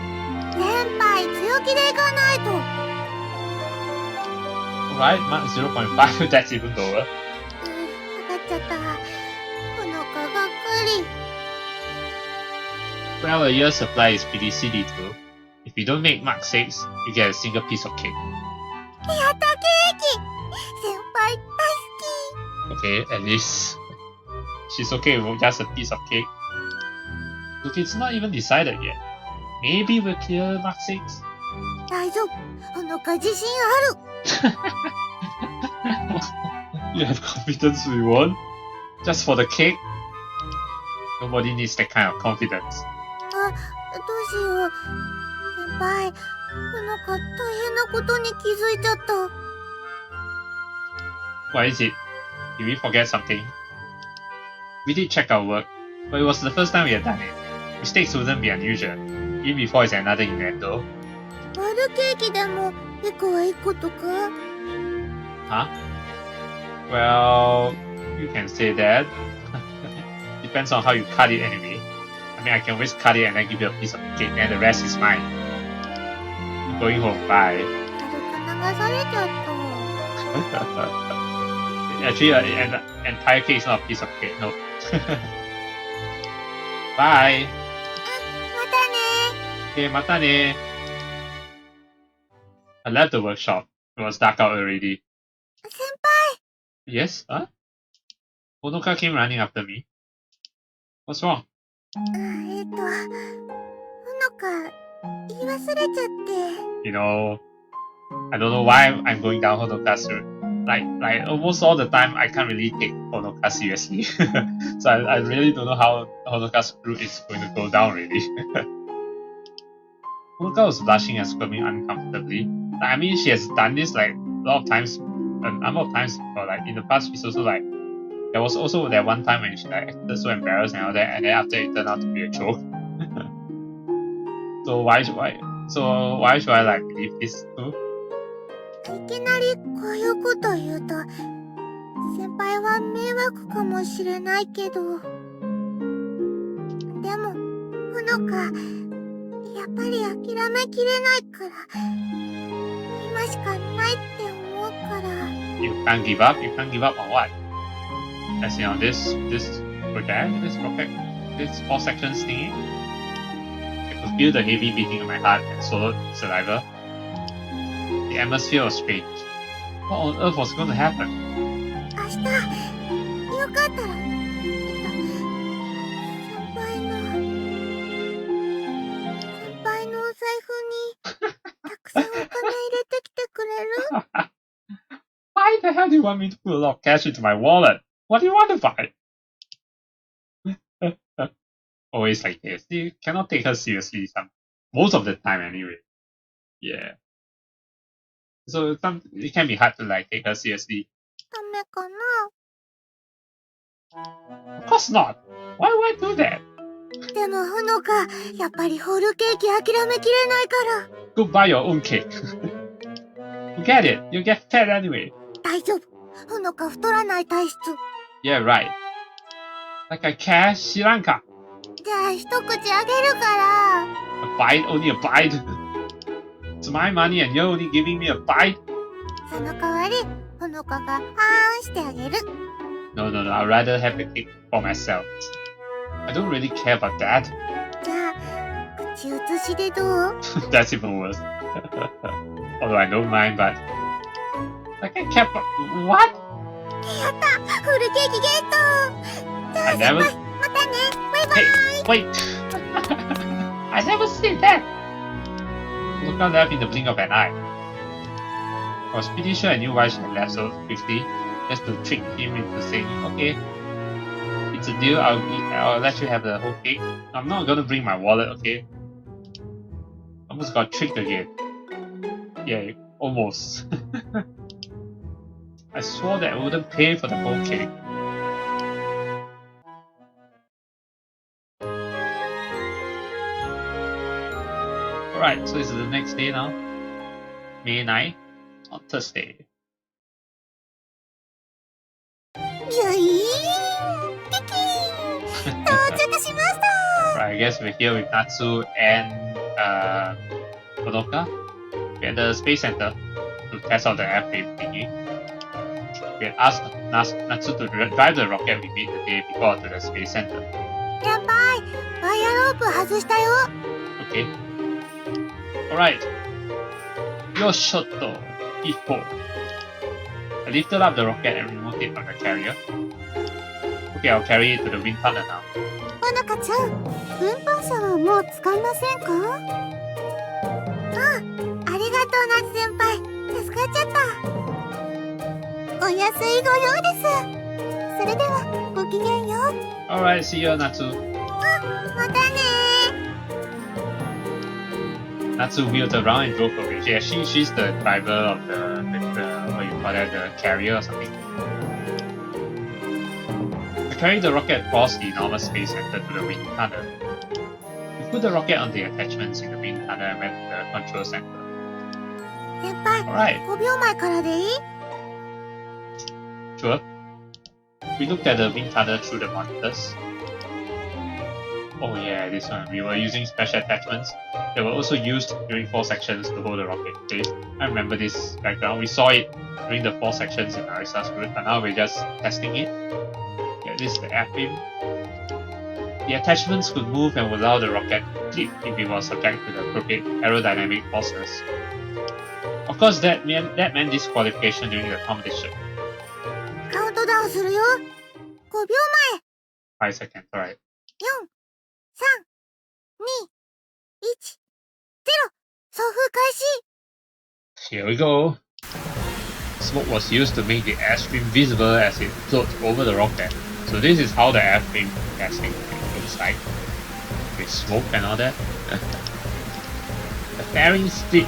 [SPEAKER 2] 先輩、強気でいかないと。
[SPEAKER 1] Alright, Mark 0.5, that's even lower.
[SPEAKER 2] 下がっちゃった。ほのかがっかり。
[SPEAKER 1] Well, a year's supply is pretty silly too. If you don't make Mark 6, you get a single piece of cake.
[SPEAKER 2] やったケーキ先輩大好き
[SPEAKER 1] Okay, at least she's okay with just a piece of cake. Look, it's not even decided yet. Maybe we'll clear Mark 6.
[SPEAKER 2] 大丈夫ほのか自信ある
[SPEAKER 1] You have confidence we won? Just for the cake? Nobody needs that kind of confidence.
[SPEAKER 2] あ、どうしよう先輩ほのか大変なことに気づいちゃった
[SPEAKER 1] What is it? Did we forget something? We did check our work, but it was the first time we had done it. Mistakes wouldn't be unusual, even before it's another event though.
[SPEAKER 2] 割るケーキでもエコはエコとか
[SPEAKER 1] Huh? Well, you can say that. Depends on how you cut it anyway. I mean, I can always cut it and then give you a piece of cake, and the rest is mine. I'm going home, bye.
[SPEAKER 2] 軽く流されちゃった
[SPEAKER 1] Actually, an entire cake is not a piece of cake, no. Bye!
[SPEAKER 2] またね
[SPEAKER 1] Okay, mata ne. I left the workshop. It was dark out already.
[SPEAKER 2] 先輩
[SPEAKER 1] Yes? Huh? Honoka came running after me. What's wrong?
[SPEAKER 2] ほのか言い忘れちゃって
[SPEAKER 1] You know, I don't know why I'm going down Honoka's route. Like almost all the time, I can't really take Honoka seriously. So I really don't know how Honoka's route is going to go down, really. Honoka was blushing and squirming uncomfortably. Like, I mean, she has done this like a lot of times, a number of times before. Like in the past, she's also like, there was also that one time when she like acted so embarrassed and all that, and then after it turned out to be a joke. So why should I like believe this too?
[SPEAKER 2] いきなりこういうこと言うと先輩は迷惑かもしれないけどでもほのかやっぱり諦めきれないから今しかないって思うから
[SPEAKER 1] You can't give up? You can't give up on what? As in on this project, this 4 sections thingy? I could feel the heavy beating of my heart and swallowed saliva. The atmosphere was strange. What on earth was going to happen?
[SPEAKER 2] 明日よかったら先輩のお財布にたくさんお金入れてきてくれる
[SPEAKER 1] Why the hell do you want me to put a lot of cash into my wallet? What do you want to buy? Always like this. You cannot take her seriously most of the time anyway. Yeah. So it can be hard to like take her seriously.
[SPEAKER 2] ダメかな
[SPEAKER 1] Of course not. Why would I do that?
[SPEAKER 2] でもほのかやっぱりホールケーキ諦めきれないから
[SPEAKER 1] Go buy your own cake. Forget it. You'll get fat anyway.
[SPEAKER 2] 大丈夫ほのか太らない体質
[SPEAKER 1] Yeah, right. Like I care, 知らんか。
[SPEAKER 2] じゃあ一口あげるから
[SPEAKER 1] A bite? Only a bite? It's my money and you're only giving me a bite?
[SPEAKER 2] その代わりほのかがあーんしてあげる
[SPEAKER 1] No, I'd rather have the cake for myself. I don't really care about that.
[SPEAKER 2] じゃあ口移しでどう
[SPEAKER 1] That's even worse. Although I don't mind, but... Like I care about... What?
[SPEAKER 2] やったフルケーキゲットじゃあ
[SPEAKER 1] I
[SPEAKER 2] 先
[SPEAKER 1] never...
[SPEAKER 2] 輩またねバイバイ
[SPEAKER 1] Hey, wait! I never said that! Honoka left in the blink of an eye. I was pretty sure I knew why she had left so quickly, just to trick him into saying, okay, it's a deal, I'll let you have the whole cake. I'm not gonna bring my wallet, okay? Almost got tricked again. Yeah, almost. I swore that I wouldn't pay for the whole cake. Alright, so it's the next day now. May 9th, on Thursday.
[SPEAKER 2] ギュイーン
[SPEAKER 1] guess we're here with Natsu and Honoka. We're at the space center to test out the airframe thingy. We had asked Natsu to drive the rocket we made the day before to the space center.
[SPEAKER 2] 先輩、ワイヤーロープ外したよ。
[SPEAKER 1] Okay. Alright. Your shuttle, E4. I lifted up the rocket and removed it from the carrier. Okay, I'll carry it to the wind tunnel now.
[SPEAKER 2] ほのかちゃん、運搬車はもう使いませんか？ありがとう、夏先輩。助かっちゃった。お安いご用です。それでは、ごきげんよう。
[SPEAKER 1] Alright, see you, Natsu.
[SPEAKER 2] またねー。
[SPEAKER 1] Natsu wheeled around and drove away. Yeah, she's the driver of the what you call that, the carrier or something. I carried the rocket across the enormous space center to the wind tunnel. We put the rocket on the attachments in the wind tunnel and went to the control center.
[SPEAKER 2] 先輩、
[SPEAKER 1] Alright,
[SPEAKER 2] 5秒前からでいい？
[SPEAKER 1] sure. We looked at the wind tunnel through the monitors. Oh yeah, this one. We were using special attachments. They were also used during 4 sections to hold the rocket in place. I remember this background. We saw it during the 4 sections in Arisa's route, but now we're just testing it. Yeah, this is the airframe. The attachments could move and would allow the rocket to flip if it was subject to the appropriate aerodynamic forces. Of course, that meant disqualification during the competition.
[SPEAKER 2] カウントダウンするよ。5秒前。
[SPEAKER 1] 5 seconds, alright.
[SPEAKER 2] 4、3、2、1、0。送風開始。
[SPEAKER 1] Here we go. Smoke was used to make the airstream visible as it floats over the rocket. So this is how the airframe testing looks like. With smoke and all that. The fairing split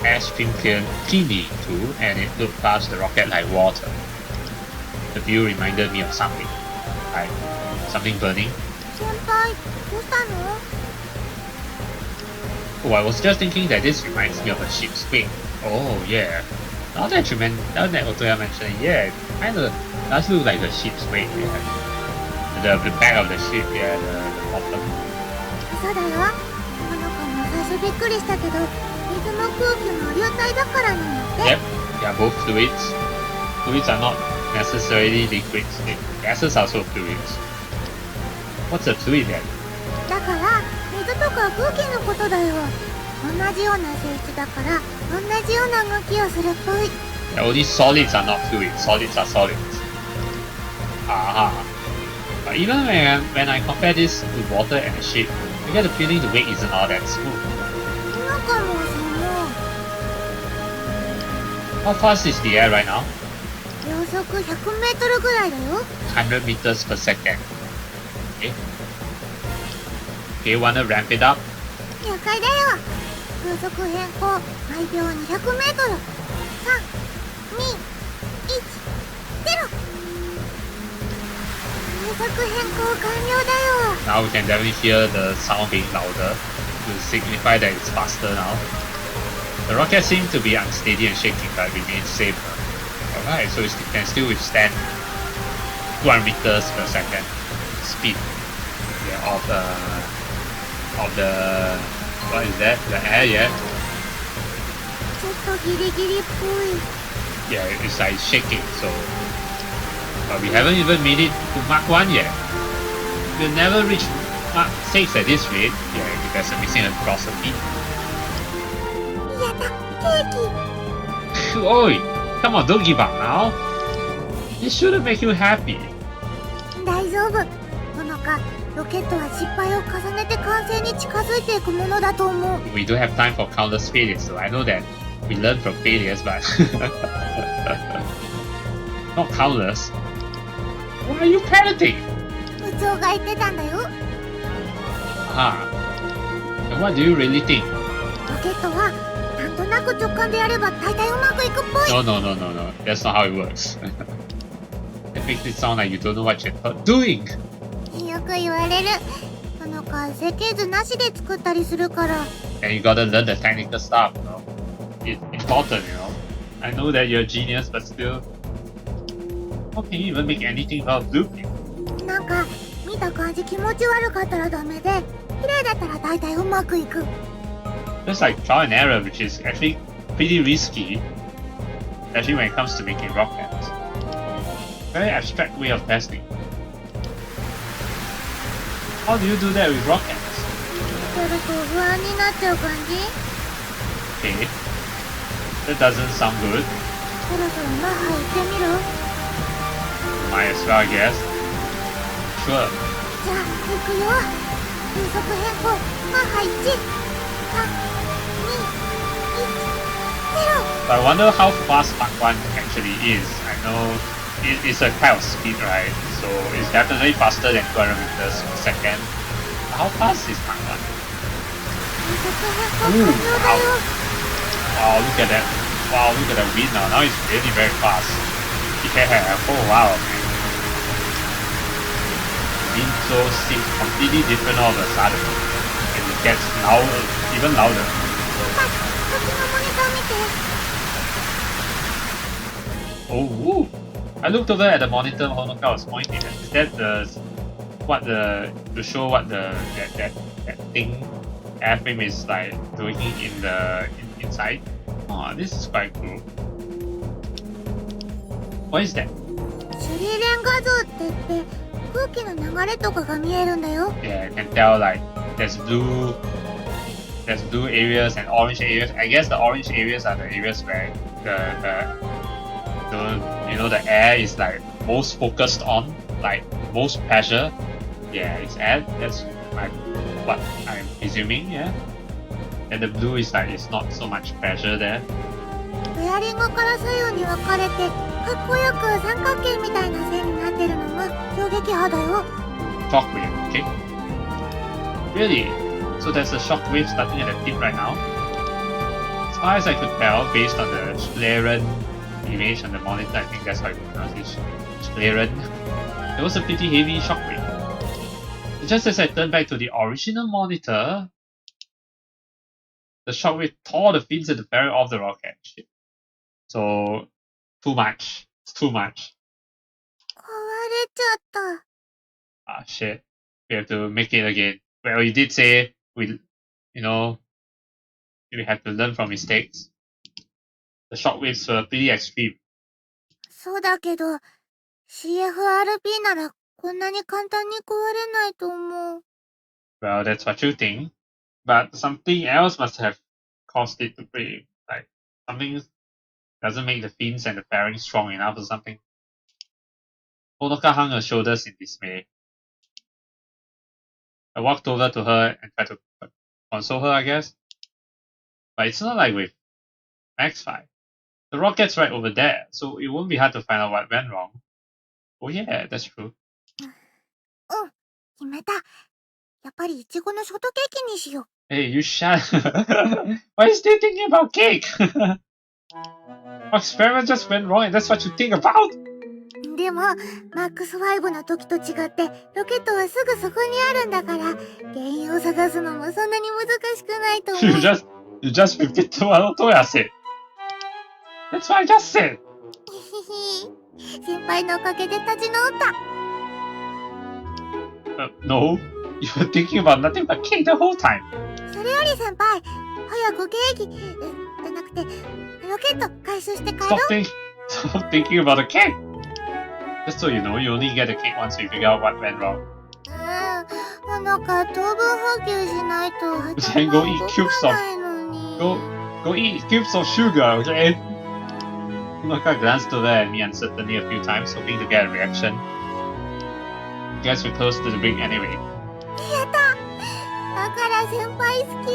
[SPEAKER 1] airstream cleanly too, and it looked past the rocket like water. The view reminded me of something. Like something burning.
[SPEAKER 2] 先輩、どうしたの？
[SPEAKER 1] Oh, I was just thinking that this reminds me of a ship's wing. Oh yeah. Now that Otoya mentioned it, yeah, it kinda does look like a ship's wing, yeah. The back of the ship, yeah, the bottom.
[SPEAKER 2] そうだよ。ほのかも最初びっくりしたけど、水も空気も流体だからなんだって。
[SPEAKER 1] Yep, yeah, both fluids. Fluids are not necessarily liquids. Gases are also fluids. What's a fluid then?
[SPEAKER 2] だから水とか空気のことだよ。同じような性質だから同じような動きをするっぽい。
[SPEAKER 1] Yeah, only solids are not fluids. Solids are solids. Aha. But even when I compare this to water and a ship, I get the feeling the wake isn't all that smooth.
[SPEAKER 2] なんかもうその
[SPEAKER 1] How fast is the air right now?
[SPEAKER 2] 秒速100メートルぐらいだよ。
[SPEAKER 1] 100 meters per second. Okay. Okay, wanna ramp it up?
[SPEAKER 2] 了解だよ。風速変更毎秒200メートル。3、2、1、0。風速変更完了だよ。
[SPEAKER 1] Now we can definitely hear the sound being louder to signify that it's faster now. The rocket seems to be unsteady and shaking, but remains safe. Alright, so it can still withstand 200 meters per second speed, yeah, of the what is that? The air, yeah.
[SPEAKER 2] ちょっとギリギリっぽい。
[SPEAKER 1] Yeah, it's like shaking. So, but we haven't even made it to Mark 1 yet. We'll never reach Mark 6 at this rate. Yeah, because we're missing across the feet.
[SPEAKER 2] やだ、ケーキ。
[SPEAKER 1] Oi, come on, don't give up now. This shouldn't make you happy.
[SPEAKER 2] 大丈夫。ほのか、ロケットは失敗を重ねて完成に近づいていくものだと思う。
[SPEAKER 1] We don't have time for countless failures, so I know that we learn from failures, but not countless. Why are you panicking?
[SPEAKER 2] 部長が言ってたんだよ。
[SPEAKER 1] Ah, and what do you really think?
[SPEAKER 2] ロケットはなんとなく直感でやれば大体うまくいくっぽい。
[SPEAKER 1] No. That's not how it works. It makes it sound like you don't know what you're doing.
[SPEAKER 2] よく言われる。ほのか、設計図なしで作ったりするから。
[SPEAKER 1] And you gotta learn the technical stuff, you know. It's important, you know. I know that you're a genius, but still, how can you even make anything without blueprint?
[SPEAKER 2] なんか見た感じ気持ち悪かったらダメで、綺麗だったら大体うまくいく。
[SPEAKER 1] Just like trial and error, which is actually pretty risky, especially when it comes to making rockets. Very abstract way of testing. How do you do that with rockets?
[SPEAKER 2] やると不安になっちゃう感じ。
[SPEAKER 1] Okay, that doesn't sound good.
[SPEAKER 2] そろそろマッハ行ってみる？
[SPEAKER 1] Might as well, I guess. Sure.
[SPEAKER 2] じゃあ行くよ。風速変更マッハ1、3、2、1、0。
[SPEAKER 1] But I wonder how fast Mach 1 actually is. I know it's a kind of speed, right? So it's definitely faster than 200 meters per second. But how fast is Mach 1?
[SPEAKER 2] 風速変更完了だよ。
[SPEAKER 1] Wow, look at that. Wow, look at the wind now. Now it's really very fast. Yeah, oh wow, man. Wind flow seems completely different all of a sudden. And it gets louder, even louder.
[SPEAKER 2] 先輩、こっちのモニター見て。
[SPEAKER 1] Oh, woo. I looked over at the monitor Honoka was pointing at. Is that to show what that thing AIRFRAME is like doing in the inside? Oh, this is quite cool. What is that?
[SPEAKER 2] シュリーレン画像って言って空気の流れとかが見えるんだよ。
[SPEAKER 1] Yeah, you can tell like there's blue areas and orange areas. I guess the orange areas are the areas where the air is like most focused on, like most pressure. Yeah, it's air. That's what I'm presuming. Yeah. And the blue is like it's not so much pressure there.
[SPEAKER 2] ベアリングから左右に分かれてかっこよく三角形みたいな線になってるのが衝撃波だよ。
[SPEAKER 1] Shockwave, okay? Really? So there's a shockwave starting at the tip right now? As far as I could tell, based on the Schleren image on the monitor, I think that's how you pronounce it, Schleren, it was a pretty heavy shockwave. Just as I turned back to the original monitor, the shockwave tore the fins and the barrel off the rocket. Shit. So, too much. It's too much.
[SPEAKER 2] 壊れちゃった。
[SPEAKER 1] Ah, shit. We have to make it again. Well, you did say we have to learn from mistakes. The shockwaves were pretty extreme.
[SPEAKER 2] そうだけど CFRP ならこんなに簡単に壊れないと思う。
[SPEAKER 1] Well, that's what you think. But something else must have caused it to break. Like, something doesn't make the fins and the fairing strong enough or something. Honoka hung her shoulders in dismay. I walked over to her and tried to console her, I guess. But it's not like with Max 5. The rocket's right over there, so it won't be hard to find out what went wrong. Oh yeah, that's true.
[SPEAKER 2] うん決めた。やっぱりイチゴのショートケーキにしよう。
[SPEAKER 1] Hey, you shut. Why are you still thinking about cake? Our experiment just went wrong and that's what you think about?
[SPEAKER 2] でもマックス5の時と違ってロケットはすぐそこにあるんだから原因を探すのもそんなに難しくないと思う。
[SPEAKER 1] You just repeated what Otoya said. That's what I just said.
[SPEAKER 2] 先輩のおかげで立ち直った。
[SPEAKER 1] No, you were thinking about nothing but cake the whole time.
[SPEAKER 2] それより先輩、早くケーキじゃなくてロケット回収して帰ろう。
[SPEAKER 1] Stop thinking about the cake. Just so you know, you only get the cake once you figure out what went wrong.
[SPEAKER 2] なんか糖分補給しないと
[SPEAKER 1] Then go eat cubes of
[SPEAKER 2] ないのに。
[SPEAKER 1] Go eat cubes of sugar, okay? Honoka glanced over at me uncertainly a few times, hoping to get a reaction. Guess we're close to the brink anyway.
[SPEAKER 2] やっただから先輩好き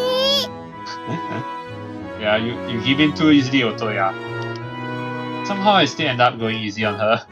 [SPEAKER 1] Yeah, you give in too easily, Otoya. Somehow I still end up going easy on her.